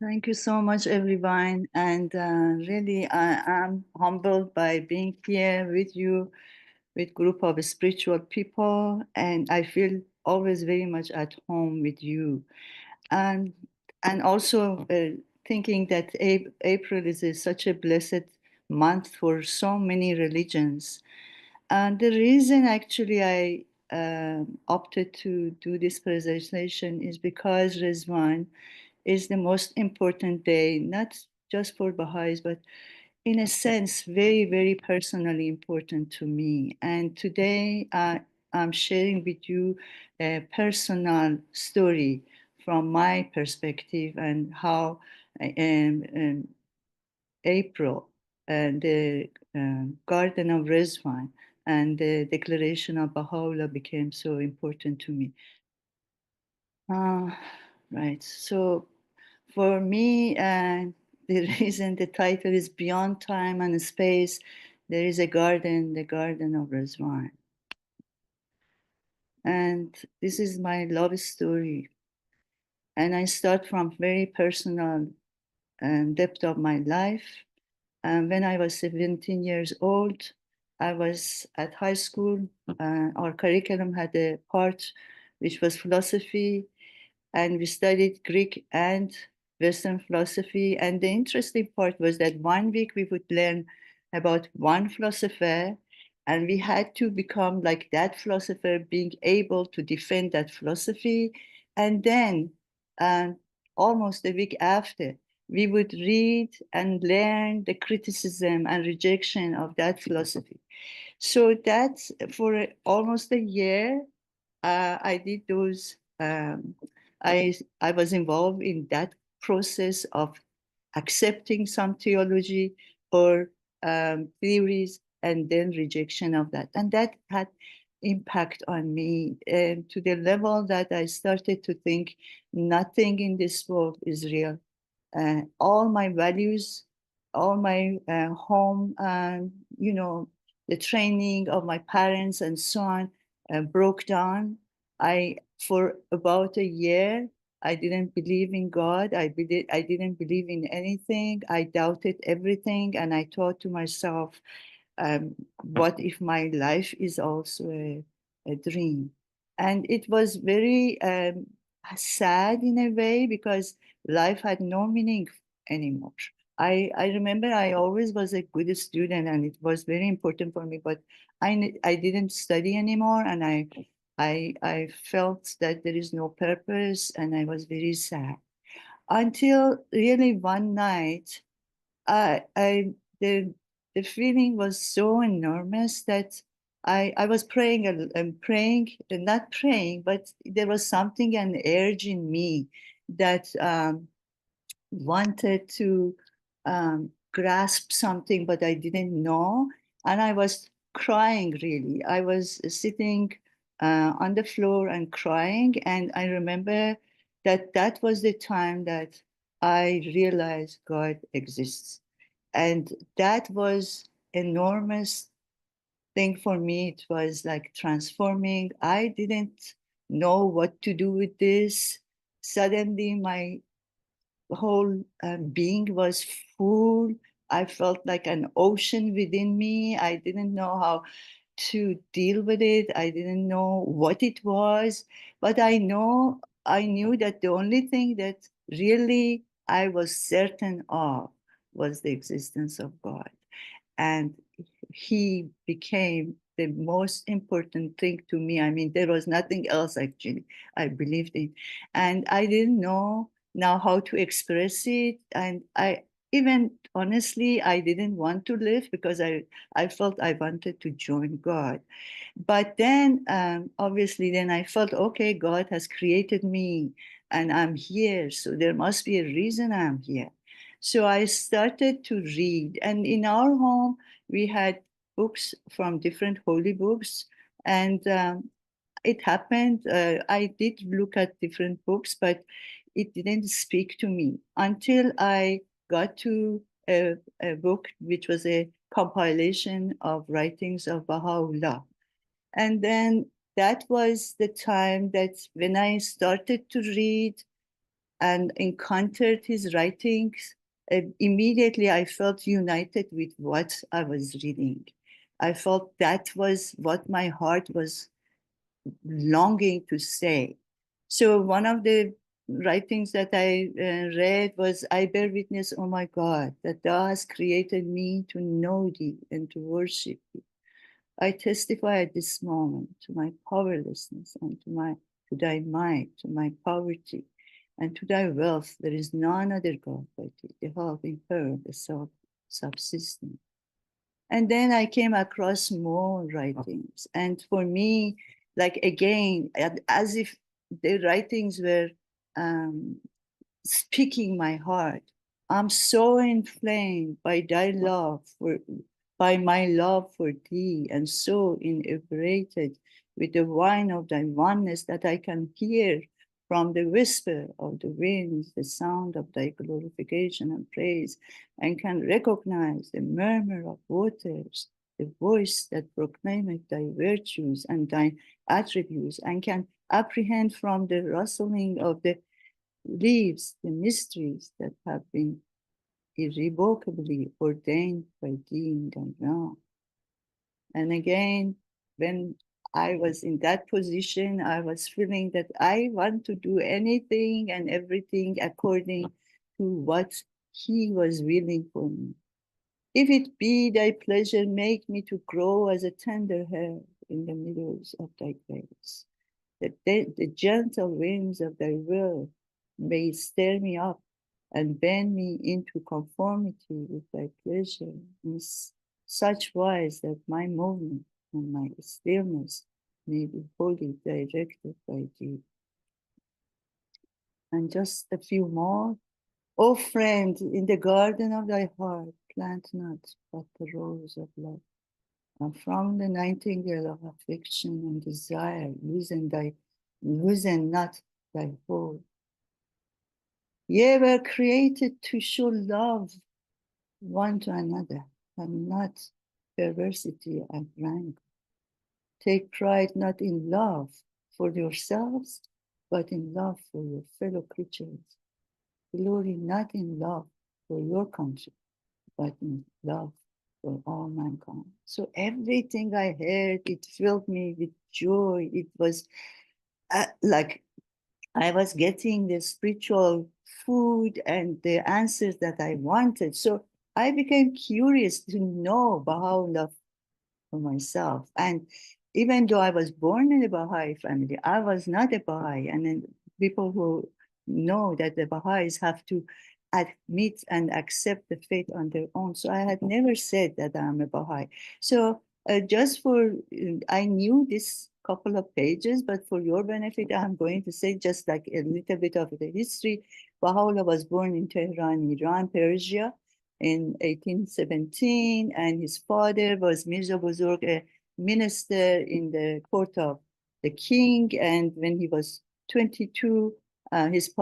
Thank you so much, everyone. And really, I am humbled by being here with you, with group of spiritual people. And I feel always very much at home with you. And, and also thinking that April is such a blessed month for so many religions. And the reason actually I opted to do this presentation is because Rizwan is the most important day, not just for Baha'is, but in a sense, very, very personally important to me. And today I'm sharing with you a personal story from my perspective and how April and the Garden of Ridván and the declaration of Bahá'u'lláh became so important to me. Right. So for me, the reason the title is Beyond Time and Space, there is a garden, the Garden of Ridván. And this is my love story. And I start from very personal depth of my life. And when I was 17 years old, I was at high school. Our curriculum had a part which was philosophy, and we studied Greek and Western philosophy. And the interesting part was that 1 week we would learn about one philosopher, and we had to become like that philosopher, being able to defend that philosophy. And then, almost a week after, we would read and learn the criticism and rejection of that philosophy. So that's for almost a year. I did those. I was involved in that process of accepting some theology or theories and then rejection of that, and that had impact on me to the level that I started to think nothing in this world is real. All my values, all my home, the training of my parents and so on broke down. For about a year, I didn't believe in God. I didn't believe in anything. I doubted everything. And I thought to myself, what if my life is also a dream? And it was very sad in a way because life had no meaning anymore. I remember I always was a good student and it was very important for me, but I didn't study anymore, and I felt that there is no purpose, and I was very sad. Until really one night, I the feeling was so enormous that I was praying and praying, not praying, but there was something, an urge in me that wanted to grasp something, but I didn't know. And I was crying, really. I was sitting on the floor and crying. And I remember that that was the time that I realized God exists. And that was enormous thing for me. It was like transforming. I didn't know what to do with this. Suddenly, my whole being was full. I felt like an ocean within me. I didn't know how to deal with it. I didn't know what it was, but I knew that the only thing that really I was certain of was the existence of God. And he became the most important thing to me. I mean, there was nothing else actually I believed in. And I didn't know now how to express it. And I even honestly, I didn't want to live because I felt I wanted to join God. But then obviously then I felt, okay, God has created me and I'm here. So there must be a reason I'm here. So I started to read. And in our home, we had books from different holy books. And it happened, I did look at different books, but it didn't speak to me until I got to a book which was a compilation of writings of Baha'u'lláh. And then that was the time that when I started to read, and encountered his writings, immediately I felt united with what I was reading. I felt that was what my heart was longing to say. So one of the writings that I read was, I bear witness, oh my God, that thou hast created me to know thee and to worship thee. I testify at this moment to my powerlessness and to thy might, to my poverty, and to thy wealth. There is none other God but thee, the helping power, the self-subsisting. And then I came across more writings. And for me, like again, as if the writings were speaking my heart. I'm so inflamed by thy love by my love for thee, and so inebriated with the wine of thy oneness that I can hear from the whisper of the winds the sound of thy glorification and praise, and can recognize the murmur of waters, the voice that proclaimeth thy virtues and thy attributes, and can apprehend from the rustling of the leaves the mysteries that have been irrevocably ordained by thee in thy realm. And again, when I was in that position, I was feeling that I want to do anything and everything according to what he was willing for me. If it be thy pleasure, make me to grow as a tender herb in the meadows of thy grace, that the gentle winds of thy will may stir me up and bend me into conformity with thy pleasure in such wise that my movement and my stillness may be wholly directed by thee. And just a few more. O friend, in the garden of thy heart, plant not but the rose of love. And from the nightingale of affection and desire, loosen not thy hold. Ye were created to show love one to another, and not perversity and rank. Take pride not in love for yourselves, but in love for your fellow creatures. Glory not in love for your country, but in love for all mankind. So everything I heard, it filled me with joy. It was like I was getting the spiritual food and the answers that I wanted. So I became curious to know Baha'u'lláh for myself. And even though I was born in a Baha'i family, I was not a Baha'i. And then people who know that the Baha'is have to admit and accept the faith on their own. So I had never said that I'm a Baha'i. So I knew this couple of pages, but for your benefit, I'm going to say just like a little bit of the history. Baha'u'lláh was born in Tehran, Iran, Persia, in 1817, and his father was Mirza Buzurg, a minister in the court of the king. And when he was 22, his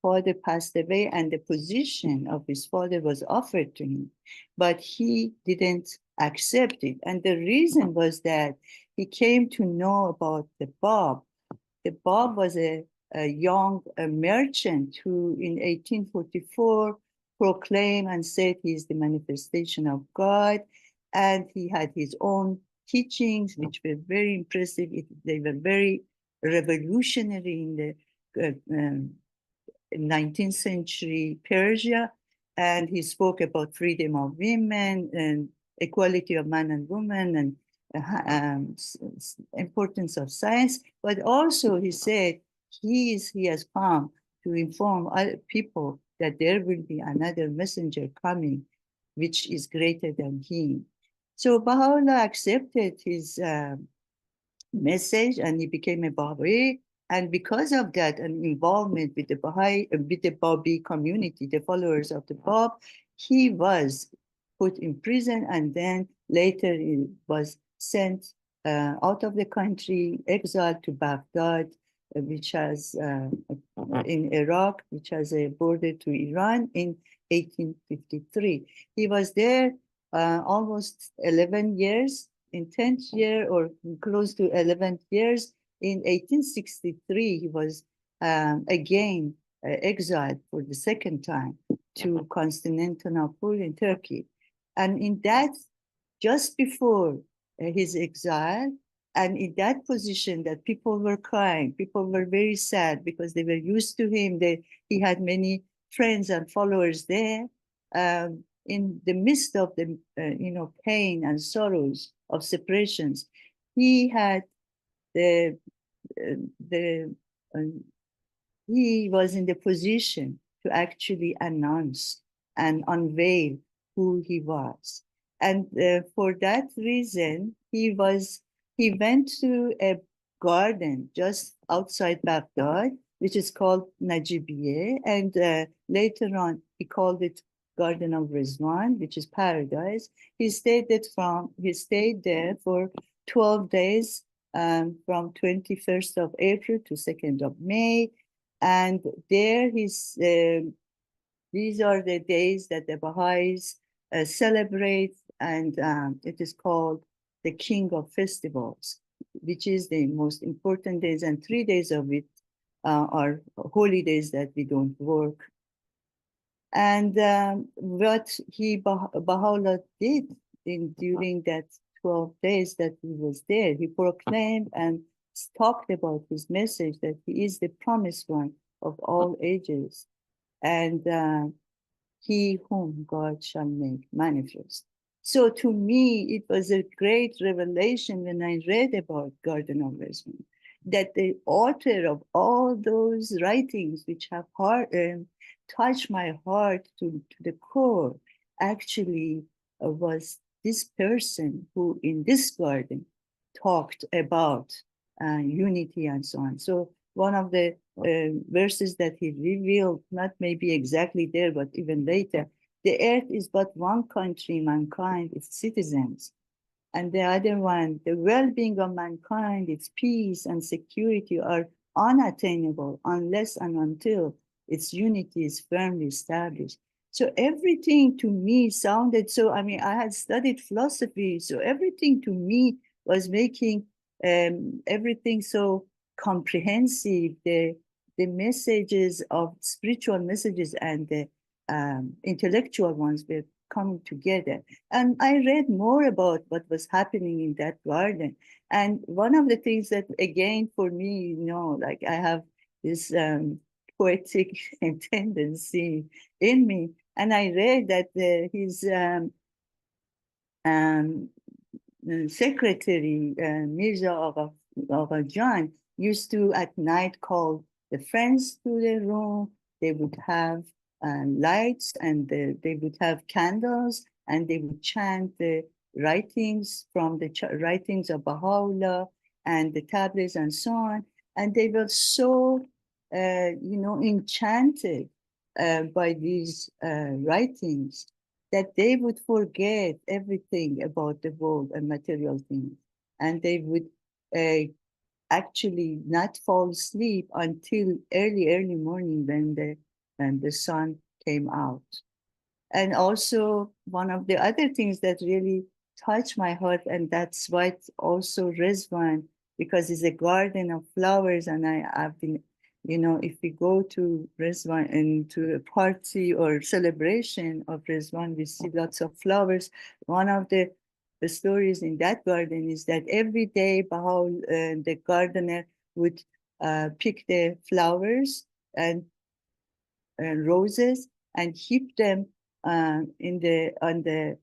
father passed away, and the position of his father was offered to him, but he didn't accept it. And the reason was that he came to know about the Bab. The Bab was a young merchant who in 1844 proclaimed and said he is the manifestation of God. And he had his own teachings, which were very impressive. They were very revolutionary in the 19th century Persia. And he spoke about freedom of women and equality of man and woman, and importance of science. But also he said he has come to inform other people that there will be another messenger coming, which is greater than him. So Baha'u'lláh accepted his message, and he became a Baha'i. And because of that, an involvement with the Baha'i community, the followers of the Bab, he was put in prison, and then later he was sent out of the country, exiled to Baghdad, which has in Iraq, which has a border to Iran, in 1853. He was there almost 11 years. In 10th year, or close to 11 years, in 1863, he was again exiled for the second time to Constantinople in Turkey. And in that, just before his exile, and in that position that people were crying, people were very sad because they were used to him. He had many friends and followers there. In the midst of the pain and sorrows of separations, he had the the he was in the position to actually announce and unveil who he was. And for that reason, he went to a garden just outside Baghdad, which is called Najibiyeh. And later on, he called it Garden of Ridván, which is paradise. He stayed there for 12 days, from 21st of April to 2nd of May. And there these are the days that the Baha'is celebrate, and it is called the King of Festivals, which is the most important days, and 3 days of it are holy days that we don't work. And what Baha'u'lláh did during that 12 days that he was there, he proclaimed and talked about his message that he is the promised one of all ages, and he whom God shall make manifest. So to me, it was a great revelation when I read about Garden of Ridván, that the author of all those writings, which have touched my heart to the core, actually was this person who in this garden talked about unity and so on. So one of the verses that he revealed, not maybe exactly there, but even later, the earth is but one country, mankind, its citizens. And the other one, the well-being of mankind, its peace and security are unattainable unless and until its unity is firmly established. So everything to me sounded so, I mean, I had studied philosophy, so everything to me was making everything so comprehensive. The messages of spiritual messages and the intellectual ones were coming together. And I read more about what was happening in that garden. And one of the things that, again, for me, like I have this poetic tendency in me. And I read that his secretary, Mirza Agha Jan, used to at night call the friends to the room. They would have lights, and they would have candles, and they would chant the writings from the writings of Baha'u'lláh and the tablets and so on. And they were so, enchanted by these writings that they would forget everything about the world and material things. And they would actually not fall asleep until early morning when the sun came out. And also one of the other things that really touched my heart, and that's why also Ridván, because it's a garden of flowers, and I've been, if we go to Ridván and to a party or celebration of Ridván, we see lots of flowers. One of the stories in that garden is that every day the gardener would pick the flowers and roses and heap them on the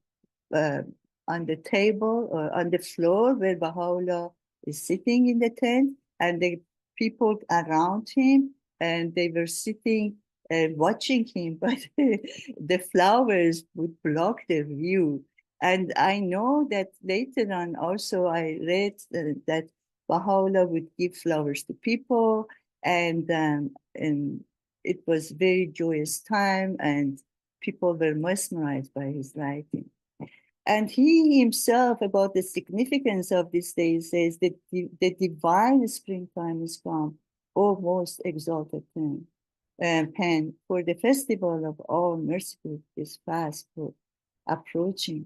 table or on the floor where Baha'u'lláh is sitting in the tent, and the people around him, and they were sitting watching him, but the flowers would block their view. And I know that later on also I read that Baha'u'lláh would give flowers to people, and it was very joyous time, and people were mesmerized by his writing. And he himself, about the significance of this day, says that the divine springtime is come, O most exalted pen, for the festival of all merciful is fast approaching.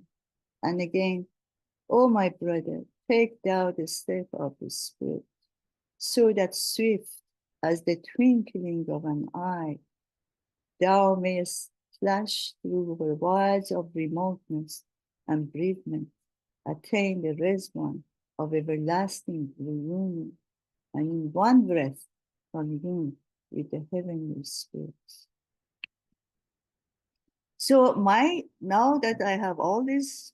And again, O my brother, take thou the step of the Spirit, so that swift as the twinkling of an eye. Thou mayest flash through the wilds of remoteness and bereavement, attain the Ridván of everlasting reunion, and in one breath commune with the heavenly spirits. So now that I have all this,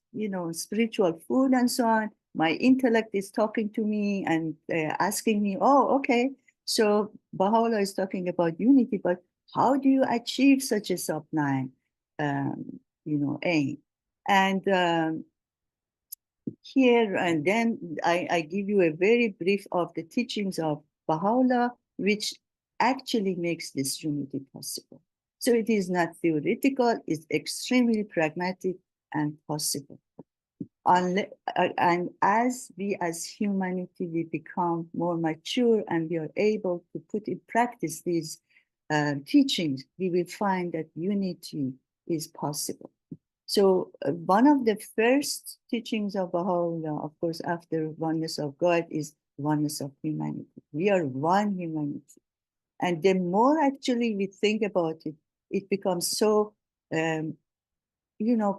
spiritual food and so on, my intellect is talking to me and asking me, oh, okay, so Baha'u'lláh is talking about unity, but how do you achieve such a sublime, aim? And here and then I give you a very brief of the teachings of Baha'u'lláh, which actually makes this unity possible. So it is not theoretical, it's extremely pragmatic and possible. And as we as humanity, we become more mature and we are able to put in practice these teachings, we will find that unity is possible. So one of the first teachings of Baha'u'lláh, of course, after oneness of God, is oneness of humanity. We are one humanity. And the more actually we think about it, it becomes so,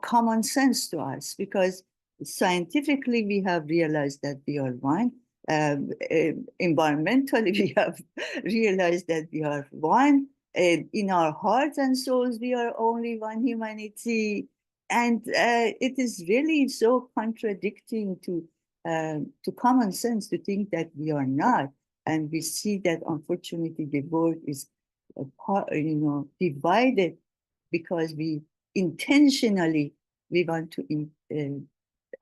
common sense to us, because scientifically we have realized that we are one. Environmentally, we have realized that we are one. In our hearts and souls, we are only one humanity. And it is really so contradicting to common sense to think that we are not. And we see that, unfortunately, the world is, divided because we intentionally want to,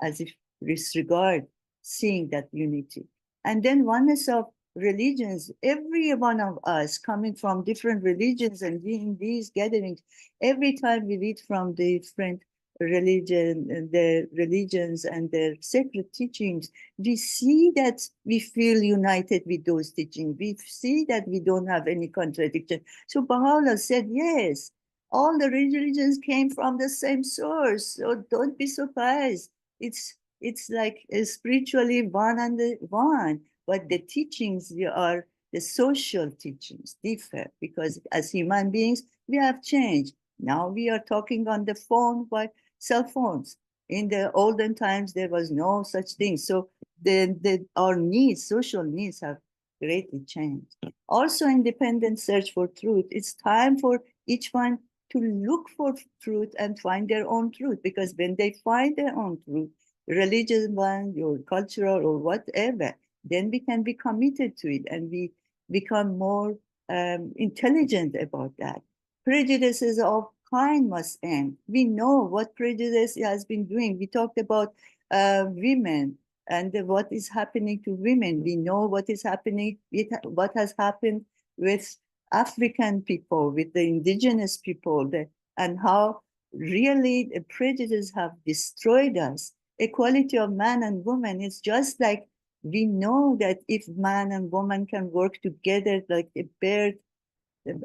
as if disregard seeing that unity. And then oneness of religions, every one of us coming from different religions and in these gatherings, every time we read from different the religions and their sacred teachings, we see that we feel united with those teachings. We see that we don't have any contradiction. So Baha'u'lláh said, yes, all the religions came from the same source. So don't be surprised. It's like spiritually one and one, but the teachings are the social teachings differ, because as human beings we have changed. Now we are talking on the phone by cell phones. In the olden times there was no such thing. So our needs, social needs, have greatly changed. Also, independent search for truth. It's time for each one to look for truth and find their own truth, because when they find their own truth, religious one or cultural or whatever, then we can be committed to it and we become more intelligent about that. Prejudices of kind must end. We know what prejudice has been doing. We talked about women and what is happening to women. We know what is happening, what has happened with African people, with the indigenous people, and how really the prejudice have destroyed us. Equality of man and woman is just like, we know that if man and woman can work together like a bird,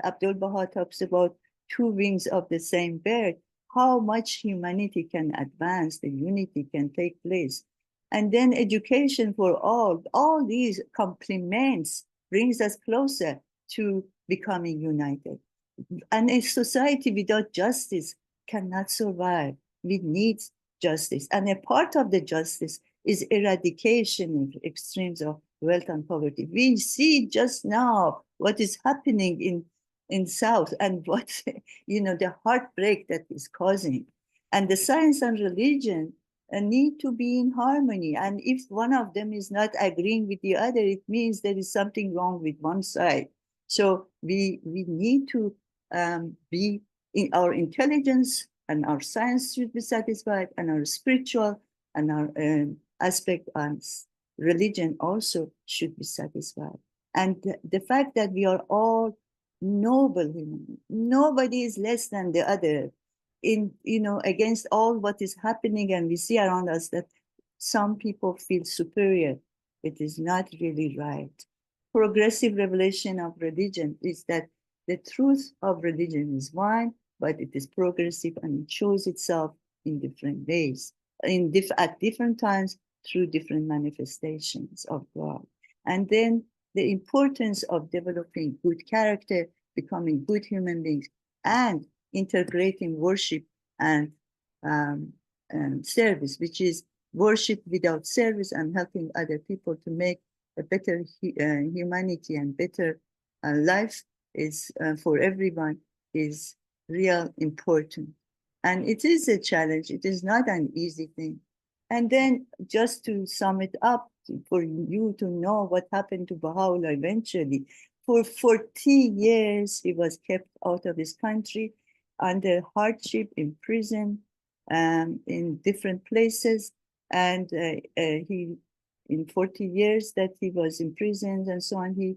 Abdul Baha talks about two wings of the same bird, how much humanity can advance, the unity can take place. And then education for all these complements brings us closer to becoming united. And a society without justice cannot survive. We need justice. And a part of the justice is eradication of extremes of wealth and poverty. We see just now what is happening in South and what, the heartbreak that is causing. And the science and religion need to be in harmony. And if one of them is not agreeing with the other, it means there is something wrong with one side. So we need to be in our intelligence, and our science should be satisfied, and our spiritual and our aspect on religion also should be satisfied. And the fact that we are all noble human, nobody is less than the other, against all what is happening, and we see around us that some people feel superior. It is not really right. Progressive revelation of religion is that the truth of religion is one, but it is progressive and it shows itself in different ways, at different times, through different manifestations of God. And then the importance of developing good character, becoming good human beings, and integrating worship and service, which is worship without service and helping other people to make a better humanity and better life is for everyone is real important. And it is a challenge. It is not an easy thing. And then just to sum it up, for you to know what happened to Baha'u'lláh eventually, for 40 years, he was kept out of his country under hardship, in prison, in different places. And he, in 40 years that he was imprisoned and so on,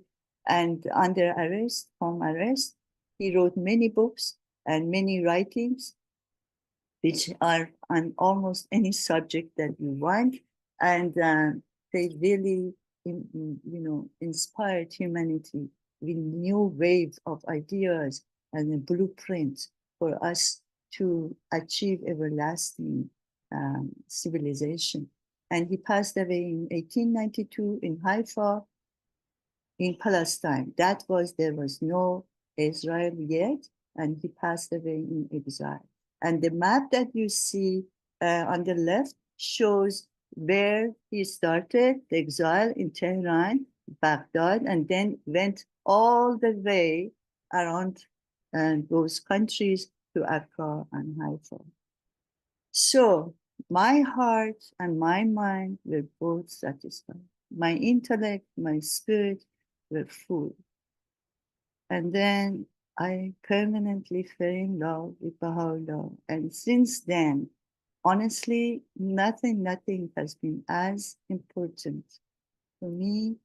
and under arrest, home arrest, he wrote many books and many writings, which are on almost any subject that you want. And they really, inspired humanity with new waves of ideas and a blueprint for us to achieve everlasting civilization. And he passed away in 1892 in Haifa, in Palestine. There was no Israel yet, and he passed away in exile. And the map that you see on the left shows where he started the exile in Tehran, Baghdad, and then went all the way around those countries to Accra and Haifa. So my heart and my mind were both satisfied. My intellect, my spirit were full. And then I permanently fell in love with Baha'u'lláh. And since then, honestly, nothing has been as important for me.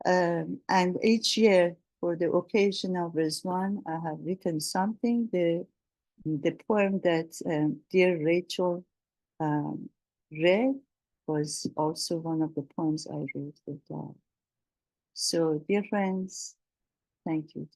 And each year, for the occasion of Ridván, I have written something. The poem that dear Rachel read was also one of the poems I wrote for God. So, dear friends, thank you.